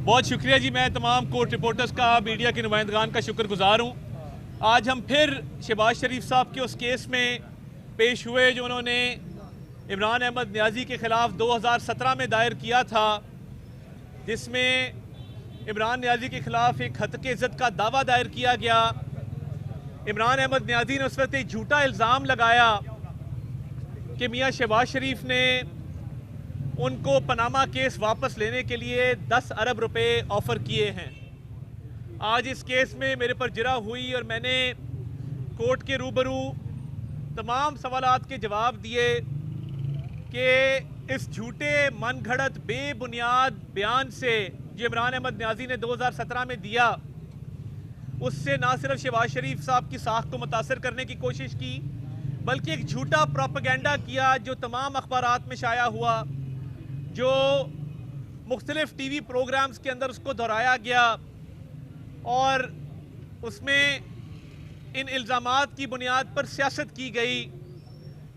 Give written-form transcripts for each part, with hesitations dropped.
بہت شکریہ جی. میں تمام کورٹ رپورٹرز کا، میڈیا کے نمائندگان کا شکر گزار ہوں. آج ہم پھر شہباز شریف صاحب کے اس کیس میں پیش ہوئے جو انہوں نے عمران احمد نیازی کے خلاف 2017 میں دائر کیا تھا، جس میں عمران نیازی کے خلاف ایک ہتک عزت کا دعویٰ دائر کیا گیا. عمران احمد نیازی نے اس وقت ایک جھوٹا الزام لگایا کہ میاں شہباز شریف نے ان کو پاناما کیس واپس لینے کے لیے 10 ارب روپے آفر کیے ہیں. آج اس کیس میں میرے پر جرح ہوئی اور میں نے کورٹ کے روبرو تمام سوالات کے جواب دیے کہ اس جھوٹے من گھڑت بے بنیاد بیان سے جو عمران احمد نیازی نے 2017 میں دیا، اس سے نہ صرف شہباز شریف صاحب کی ساکھ کو متاثر کرنے کی کوشش کی، بلکہ ایک جھوٹا پروپیگنڈا کیا جو تمام اخبارات میں شائع ہوا، جو مختلف ٹی وی پروگرامز کے اندر اس کو دہرایا گیا، اور اس میں ان الزامات کی بنیاد پر سیاست کی گئی.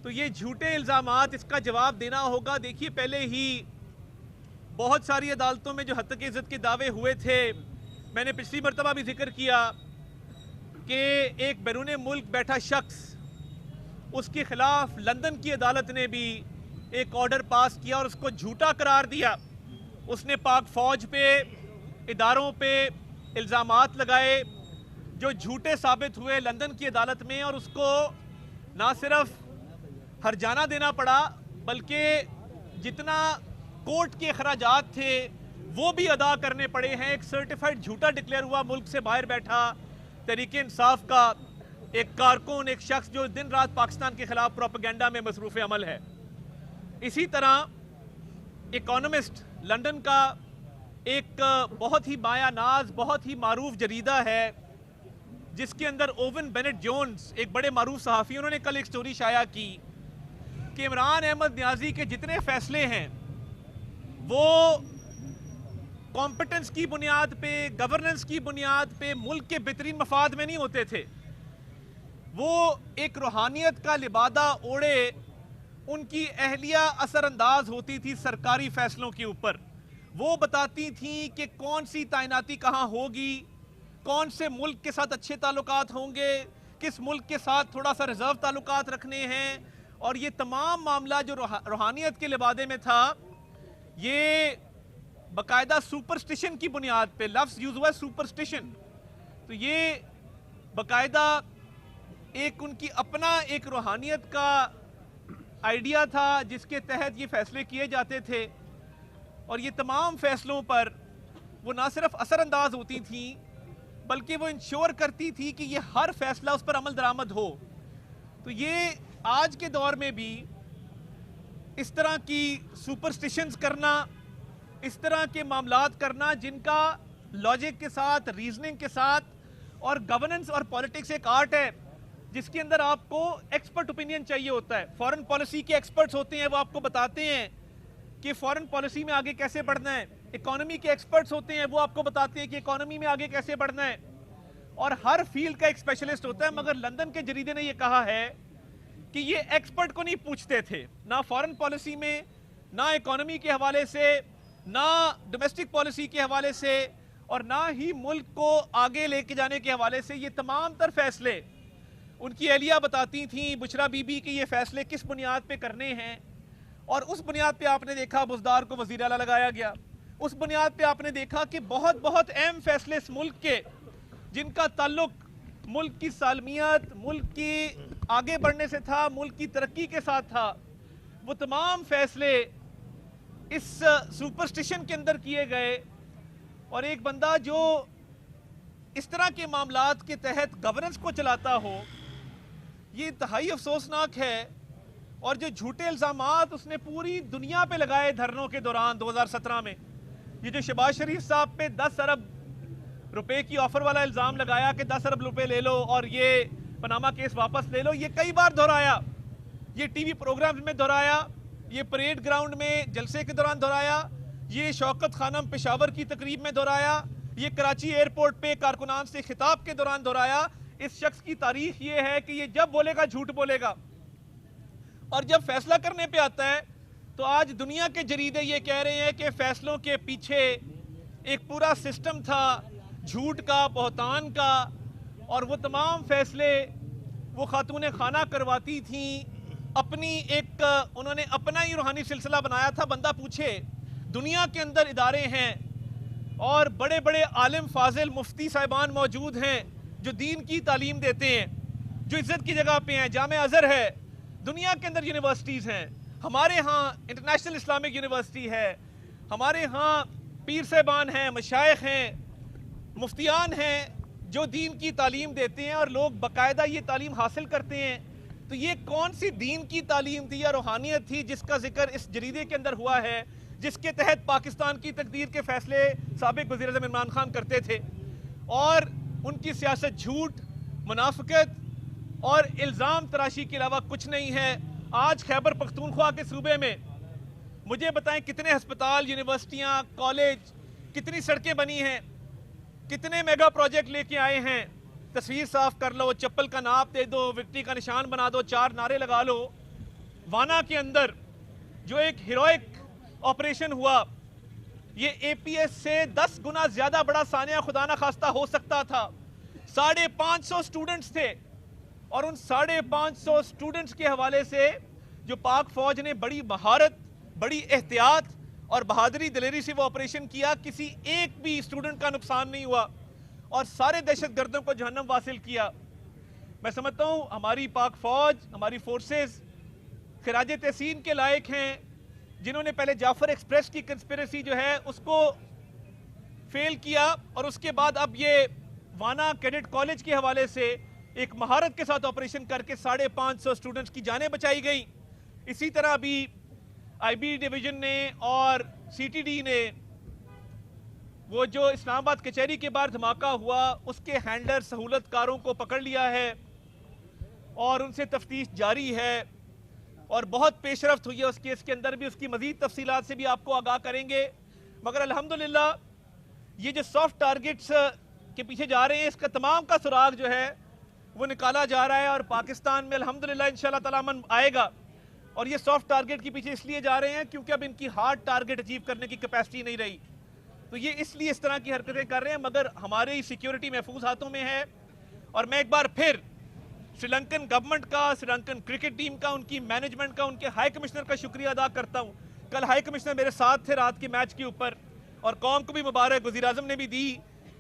تو یہ جھوٹے الزامات، اس کا جواب دینا ہوگا. دیکھیے، پہلے ہی بہت ساری عدالتوں میں جو ہتک عزت کے دعوے ہوئے تھے، میں نے پچھلی مرتبہ بھی ذکر کیا کہ ایک بیرون ملک بیٹھا شخص، اس کے خلاف لندن کی عدالت نے بھی ایک آرڈر پاس کیا اور اس کو جھوٹا قرار دیا. اس نے پاک فوج پہ، اداروں پہ الزامات لگائے جو جھوٹے ثابت ہوئے لندن کی عدالت میں، اور اس کو نہ صرف ہرجانہ دینا پڑا بلکہ جتنا کورٹ کے اخراجات تھے وہ بھی ادا کرنے پڑے ہیں. ایک سرٹیفائیڈ جھوٹا ڈکلیئر ہوا، ملک سے باہر بیٹھا تحریک انصاف کا ایک کارکن، ایک شخص جو دن رات پاکستان کے خلاف پروپیگنڈا میں مصروف عمل ہے. اسی طرح اکانومسٹ لندن کا ایک بہت ہی مایہ ناز، بہت ہی معروف جریدہ ہے، جس کے اندر اوون بینٹ جونز ایک بڑے معروف صحافی، انہوں نے کل ایک سٹوری شائع کی کہ عمران احمد نیازی کے جتنے فیصلے ہیں وہ کمپٹنس کی بنیاد پہ، گورننس کی بنیاد پہ، ملک کے بہترین مفاد میں نہیں ہوتے تھے. وہ ایک روحانیت کا لبادہ اوڑے ان کی اہلیہ اثر انداز ہوتی تھی سرکاری فیصلوں کے اوپر. وہ بتاتی تھیں کہ کون سی تعیناتی کہاں ہوگی، کون سے ملک کے ساتھ اچھے تعلقات ہوں گے، کس ملک کے ساتھ تھوڑا سا ریزرو تعلقات رکھنے ہیں. اور یہ تمام معاملہ جو روحانیت کے لبادے میں تھا، یہ باقاعدہ سپرسٹیشن کی بنیاد پہ، لفظ یوز ہوا ہے سپرسٹیشن، تو یہ باقاعدہ ایک ان کی اپنا ایک روحانیت کا آئیڈیا تھا جس کے تحت یہ فیصلے کیے جاتے تھے. اور یہ تمام فیصلوں پر وہ نہ صرف اثر انداز ہوتی تھیں بلکہ وہ انشور کرتی تھی کہ یہ ہر فیصلہ اس پر عمل درآمد ہو. تو یہ آج کے دور میں بھی اس طرح کی سپرسٹیشنز کرنا، اس طرح کے معاملات کرنا جن کا لاجک کے ساتھ، ریزننگ کے ساتھ، اور گورننس اور پولیٹکس ایک آرٹ ہے جس کے اندر آپ کو ایکسپرٹ اوپینین چاہیے ہوتا ہے. فورن پالیسی کے ایکسپرٹس ہوتے ہیں، وہ آپ کو بتاتے ہیں کہ فورن پالیسی میں آگے کیسے بڑھنا ہے. اکانومی کے ایکسپرٹس ہوتے ہیں، وہ آپ کو بتاتے ہیں کہ اکانومی میں آگے کیسے بڑھنا ہے. اور ہر فیلڈ کا ایک اسپیشلسٹ ہوتا ہے. مگر لندن کے جریدے نے یہ کہا ہے کہ یہ ایکسپرٹ کو نہیں پوچھتے تھے، نہ فورن پالیسی میں، نہ اکانومی کے حوالے سے، نہ ڈومیسٹک پالیسی کے حوالے سے، اور نہ ہی ملک کو آگے لے کے جانے کے حوالے سے. یہ تمام تر فیصلے ان کی اہلیہ بتاتی تھیں، بشرا بی بی، کہ یہ فیصلے کس بنیاد پہ کرنے ہیں. اور اس بنیاد پہ آپ نے دیکھا بزدار کو وزیر اعلیٰ لگایا گیا. اس بنیاد پہ آپ نے دیکھا کہ بہت بہت اہم فیصلے اس ملک کے، جن کا تعلق ملک کی سالمیت، ملک کی آگے بڑھنے سے تھا، ملک کی ترقی کے ساتھ تھا، وہ تمام فیصلے اس سپرسٹیشن کے اندر کیے گئے. اور ایک بندہ جو اس طرح کے معاملات کے تحت گورننس کو چلاتا ہو، یہ انتہائی افسوسناک ہے. اور جو جھوٹے الزامات اس نے پوری دنیا پہ لگائے دھرنوں کے دوران 2017 میں، یہ جو شہباز شریف صاحب پہ 10 ارب روپے کی آفر والا الزام لگایا کہ 10 ارب روپے لے لو اور یہ پاناما کیس واپس لے لو، یہ کئی بار دہرایا. یہ ٹی وی پروگرامز میں دہرایا، یہ پریڈ گراؤنڈ میں جلسے کے دوران دہرایا، یہ شوکت خانم پشاور کی تقریب میں دہرایا، یہ کراچی ایئرپورٹ پہ کارکنان سے خطاب کے دوران دہرایا. اس شخص کی تاریخ یہ ہے کہ یہ جب بولے گا جھوٹ بولے گا، اور جب فیصلہ کرنے پہ آتا ہے تو آج دنیا کے جریدے یہ کہہ رہے ہیں کہ فیصلوں کے پیچھے ایک پورا سسٹم تھا جھوٹ کا، بہتان کا، اور وہ تمام فیصلے وہ خاتون خانہ کرواتی تھیں اپنی ایک، انہوں نے اپنا ہی روحانی سلسلہ بنایا تھا۔ بندہ پوچھے دنیا کے اندر ادارے ہیں اور بڑے بڑے عالم فاضل مفتی صاحبان موجود ہیں جو دین کی تعلیم دیتے ہیں، جو عزت کی جگہ پہ ہیں، جامع ازہر ہے، دنیا کے اندر یونیورسٹیز ہیں، ہمارے ہاں انٹرنیشنل اسلامک یونیورسٹی ہے، ہمارے ہاں پیر صاحبان ہیں، مشائخ ہیں، مفتیان ہیں جو دین کی تعلیم دیتے ہیں اور لوگ باقاعدہ یہ تعلیم حاصل کرتے ہیں۔ تو یہ کون سی دین کی تعلیم تھی یا روحانیت تھی جس کا ذکر اس جریدے کے اندر ہوا ہے، جس کے تحت پاکستان کی تقدیر کے فیصلے سابق وزیر اعظم عمران خان کرتے تھے؟ اور ان کی سیاست جھوٹ، منافقت اور الزام تراشی کے علاوہ کچھ نہیں ہے۔ آج خیبر پختونخوا کے صوبے میں مجھے بتائیں کتنے ہسپتال، یونیورسٹیاں، کالج، کتنی سڑکیں بنی ہیں، کتنے میگا پروجیکٹ لے کے آئے ہیں؟ تصویر صاف کر لو، چپل کا ناپ دے دو، وکٹری کا نشان بنا دو، 4 نعرے لگا لو۔ وانا کے اندر جو ایک ہیروئک آپریشن ہوا، یہ اے پی ایس سے 10 گنا زیادہ بڑا سانحہ خدا نہ خواستہ ہو سکتا تھا۔ 550 سٹوڈنٹس تھے اور ان 550 سٹوڈنٹس کے حوالے سے جو پاک فوج نے بڑی مہارت، بڑی احتیاط اور بہادری دلیری سے وہ آپریشن کیا، کسی ایک بھی سٹوڈنٹ کا نقصان نہیں ہوا اور سارے دہشت گردوں کو جہنم واصل کیا۔ میں سمجھتا ہوں ہماری پاک فوج، ہماری فورسز خراج تحسین کے لائق ہیں، جنہوں نے پہلے جعفر ایکسپریس کی کنسپیریسی جو ہے اس کو فیل کیا اور اس کے بعد اب یہ وانا کیڈٹ کالج کے حوالے سے ایک مہارت کے ساتھ آپریشن کر کے 550 سٹوڈنٹس کی جانیں بچائی گئی۔ اسی طرح ابھی آئی بی ڈویژن نے اور سی ٹی ڈی نے وہ جو اسلام آباد کچہری کے باہر دھماکہ ہوا اس کے ہینڈلر سہولت کاروں کو پکڑ لیا ہے اور ان سے تفتیش جاری ہے اور بہت پیش رفت ہوئی ہے اس کیس کے اندر بھی۔ اس کی مزید تفصیلات سے بھی آپ کو آگاہ کریں گے، مگر الحمدللہ یہ جو سافٹ ٹارگٹس کے پیچھے جا رہے ہیں اس کا تمام کا سراغ جو ہے وہ نکالا جا رہا ہے اور پاکستان میں الحمدللہ انشاءاللہ تعالی امن آئے گا۔ اور یہ سافٹ ٹارگٹ کے پیچھے اس لیے جا رہے ہیں کیونکہ اب ان کی ہارڈ ٹارگٹ اچیو کرنے کی کیپیسٹی نہیں رہی، تو یہ اس لیے اس طرح کی حرکتیں کر رہے ہیں، مگر ہماری سیکیورٹی محفوظ ہاتھوں میں ہے۔ اور میں ایک بار پھر سری لنکن گورنمنٹ کا، سری لنکن کرکٹ ٹیم کا، ان کی مینجمنٹ کا، ان کے ہائی کمشنر کا شکریہ ادا کرتا ہوں۔ کل ہائی کمشنر میرے ساتھ تھے رات کے میچ کے اوپر اور قوم کو بھی مبارک، وزیر اعظم نے بھی دی،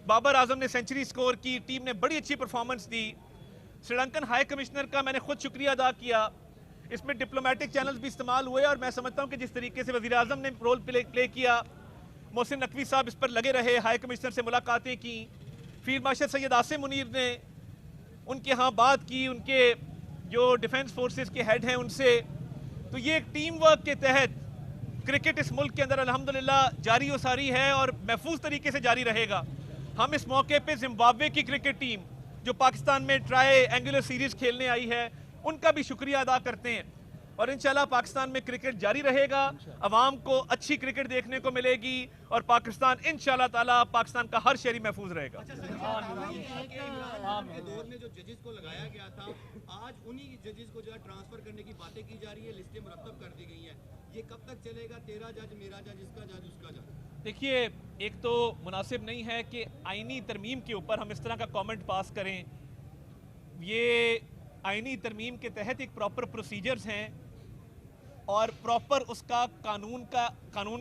بابر اعظم نے سینچری سکور کی، ٹیم نے بڑی اچھی پرفارمنس دی۔ سری لنکن ہائی کمشنر کا میں نے خود شکریہ ادا کیا۔ اس میں ڈپلومیٹک چینلز بھی استعمال ہوئے اور میں سمجھتا ہوں کہ جس طریقے سے وزیر اعظم نے رول پلے کیا، محسن نقوی صاحب اس پر لگے رہے، ہائی کمشنر سے ملاقاتیں کی، فیلڈ مارشل سید عاصم منیر نے ان کے ہاں بات کی، ان کے جو ڈیفنس فورسز کے ہیڈ ہیں ان سے، تو یہ ایک ٹیم ورک کے تحت کرکٹ اس ملک کے اندر الحمدللہ جاری و ساری ہے اور محفوظ طریقے سے جاری رہے گا۔ ہم اس موقع پہ زمبابوے کی کرکٹ ٹیم جو پاکستان میں ٹرائی اینگولر سیریز کھیلنے آئی ہے ان کا بھی شکریہ ادا کرتے ہیں اور انشاءاللہ پاکستان میں کرکٹ جاری رہے گا، عوام کو اچھی کرکٹ دیکھنے کو ملے گی اور پاکستان انشاءاللہ تعالی پاکستان کا ہر شہری محفوظ رہے گا۔ کے دور میں جو ججز کو لگایا گیا تھا، آج انہی ججز کو جو ہے ٹرانسفر کرنے کی باتیں کی جا رہی ہے، لسٹیں مرتب کر دی گئی ہیں، یہ کب تک چلے گا؟ تیرا جج، میرا جج، اس کا جج، اس کا جج؟ دیکھیے، ایک تو مناسب نہیں ہے کہ آئینی ترمیم کے اوپر ہم اس طرح کا کامنٹ پاس کریں۔ یہ آئینی ترمیم کے تحت ایک پراپر پروسیجرز ہیں اور پراپر اس کا قانون کا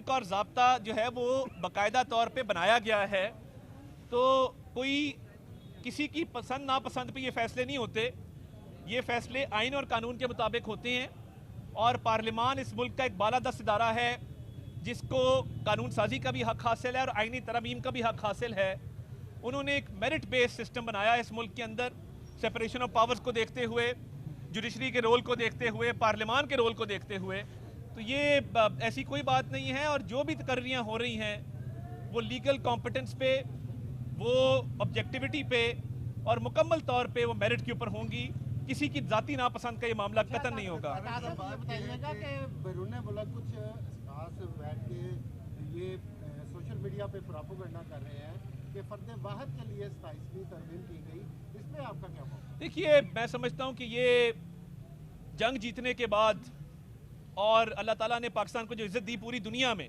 اور ضابطہ جو ہے وہ باقاعدہ طور پہ بنایا گیا ہے، تو کوئی کسی کی پسند ناپسند پہ یہ فیصلے نہیں ہوتے، یہ فیصلے آئین اور قانون کے مطابق ہوتے ہیں اور پارلیمان اس ملک کا ایک بالادست ادارہ ہے جس کو قانون سازی کا بھی حق حاصل ہے اور آئینی ترمیم کا بھی حق حاصل ہے۔ انہوں نے ایک میرٹ بیس سسٹم بنایا ہے اس ملک کے اندر، سیپریشن آف پاورز کو دیکھتے ہوئے، جوڈیشری کے رول کو دیکھتے ہوئے، پارلیمان کے رول کو دیکھتے ہوئے، تو یہ ایسی کوئی بات نہیں ہے اور جو بھی تقرریاں ہو رہی ہیں وہ لیگل کمپٹنس پہ، وہ آبجیکٹیوٹی پہ اور مکمل طور پہ وہ میرٹ کے اوپر ہوں گی، کسی کی ذاتی ناپسند کا یہ معاملہ قطعاً نہیں ہوگا۔ بتائیے گا کہ بیرون ملک کچھ خاص بیٹھ کے یہ سوشل میڈیا پہ پراپوگنڈا کر رہے ہیں کہ فرد واحد کے لیے 27ویں ترمیم کی گئی، اس پہ آپ کا کیا موقف؟ دیکھیے، میں سمجھتا ہوں کہ یہ جنگ جیتنے کے بعد اور اللہ تعالیٰ نے پاکستان کو جو عزت دی پوری دنیا میں،